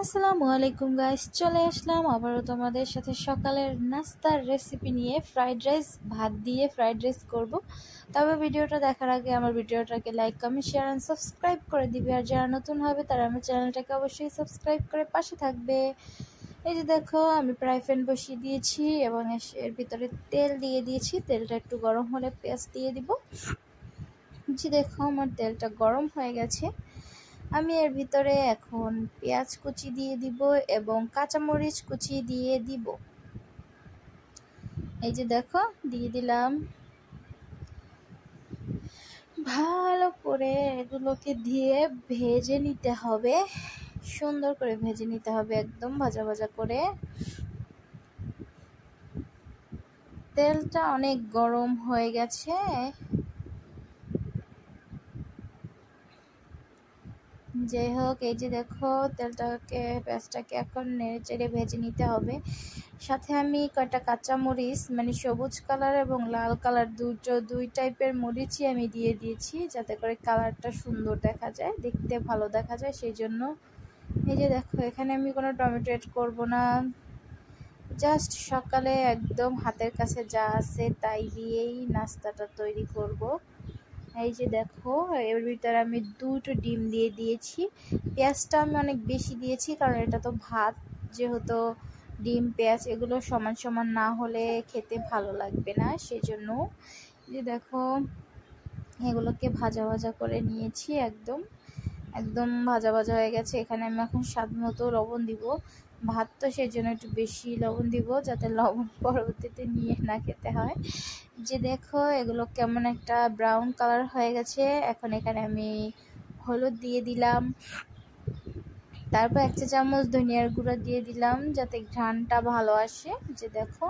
আসসালামু আলাইকুম গাইস, চলে আসলাম আবারও তোমাদের সাথে সকালের নাস্তার রেসিপি নিয়ে। ফ্রাইড রাইস, ভাত দিয়ে ফ্রাইড রাইস করব। তবে ভিডিওটা দেখার আগে আমার ভিডিওটাকে like, comment, share and subscribe করে দিবে। আর যারা নতুন হবে তারা আমার চ্যানেলটাকে অবশ্যই সাবস্ক্রাইব করে পাশে থাকবে। এই যে দেখো, আমি ফ্রাই প্যান বসিয়ে দিয়েছি এবং এর ভিতরে তেল দিয়ে দিয়েছি। তেলটা একটু গরম হলে পেঁয়াজ দিয়ে দিব। যে দেখো, আমার তেলটা গরম হয়ে গেছে। আমি এর ভিতরে এখন পেঁয়াজ কুচি দিয়ে দিব এবং কাঁচামরিচ কুচি দিয়ে দিব। এই যে দেখো, দিয়ে দিলাম। ভালো করে এগুলোকে দিয়ে ভেজে নিতে হবে, সুন্দর করে ভেজে নিতে হবে, একদম ভাজা ভাজা করে। তেলটা অনেক গরম হয়ে গেছে। যাই হোক, এই যে দেখো, পেঁয়াজটাকে এখন নেড়ে চেড়ে ভেজে নিতে হবে। সাথে আমি কয়টা কাঁচামরিচ, মানে সবুজ কালার এবং লাল কালার, দুই টাইপের মরিচই আমি দিয়ে দিয়েছি, যাতে করে কালারটা সুন্দর দেখা যায়, দেখতে ভালো দেখা যায়, সেই জন্য। এই যে দেখো, এখানে আমি কোনো টমেটো এড করবো না, জাস্ট সকালে একদম হাতের কাছে যা আছে তাই দিয়েই নাস্তাটা তৈরি করব। এই যে দেখো, এর ভিতরে আমি 2টো ডিম দিয়ে দিয়েছি। পেঁয়াজটা আমি অনেক বেশি দিয়েছি, কারণ এটা তো ভাত, যেহেতু ডিম পেঁয়াজ এগুলো সমান সমান না হলে খেতে ভালো লাগবে না, সেজন্য। যে দেখো, এগুলোকে ভাজা ভাজা করে নিয়েছি, একদম একদম ভাজা ভাজা হয়ে গেছে। এখানে আমি এখন স্বাদ মতো লবণ দিব। ভাত তো সেই জন্য একটু বেশি লবণ দিব, যাতে লবণ পরবর্তীতে নিয়ে না খেতে হয়। যে দেখো, এগুলো কেমন একটা ব্রাউন কালার হয়ে গেছে। এখন এখানে আমি হলুদ দিয়ে দিলাম, তারপর 1 চা চামচ ধনিয়ার গুঁড়া দিয়ে দিলাম, যাতে ঘ্রাণটা ভালো আসে। যে দেখো,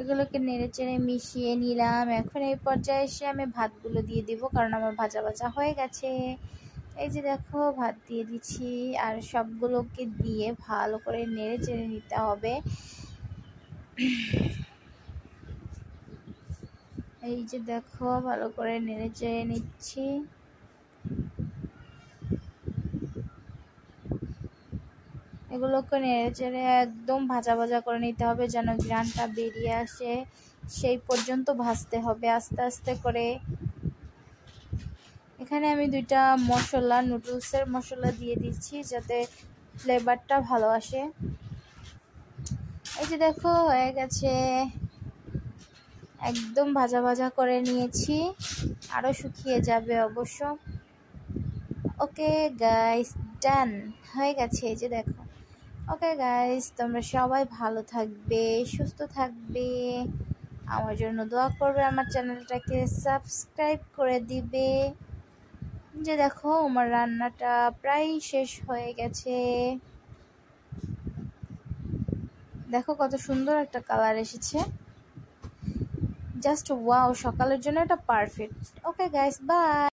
এগুলোকে নেড়ে চেড়ে মিশিয়ে নিলাম। এখন এই পর্যায়ে এসে আমি ভাতগুলো দিয়ে দিব, কারণ আমার ভাজা ভাজা হয়ে গেছে। এই যে দেখো, ভাত দিয়ে দিচ্ছি, আর সবগুলোকে দিয়ে ভালো করে নেড়ে চেড়ে নিতে হবে। এই যে দেখো, ভালো করে নেড়ে চেড়ে নিচ্ছি। এগুলোকে নেড়ে চেড়ে একদম ভাজা ভাজা করে নিতে হবে, যেন ঘ্রাণটা বেরিয়ে আসে, সেই পর্যন্ত ভাজতে হবে আস্তে আস্তে করে। এখানে আমি 2টা মশলা, নুডলসের মশলা দিয়ে দিচ্ছি, যাতে ফ্লেভারটা ভালো আসে। এই যে দেখো, হয়ে গেছে, একদম ভাজা ভাজা করে নিয়েছি, আরও শুকিয়ে যাবে অবশ্য। ওকে গাইস, ডান হয়ে গেছে। এই যে দেখো, ওকে গাইস, তোমরা সবাই ভালো থাকবে, সুস্থ থাকবে, আমার জন্য দোয়া করবে, আমার চ্যানেলটাকে সাবস্ক্রাইব করে দিবে। যে দেখো, আমার রান্নাটা প্রায় শেষ হয়ে গেছে। দেখো কত সুন্দর একটা কালার এসেছে, জাস্ট ওয়াও, সকালের জন্য এটা পারফেক্ট। Okay guys, by.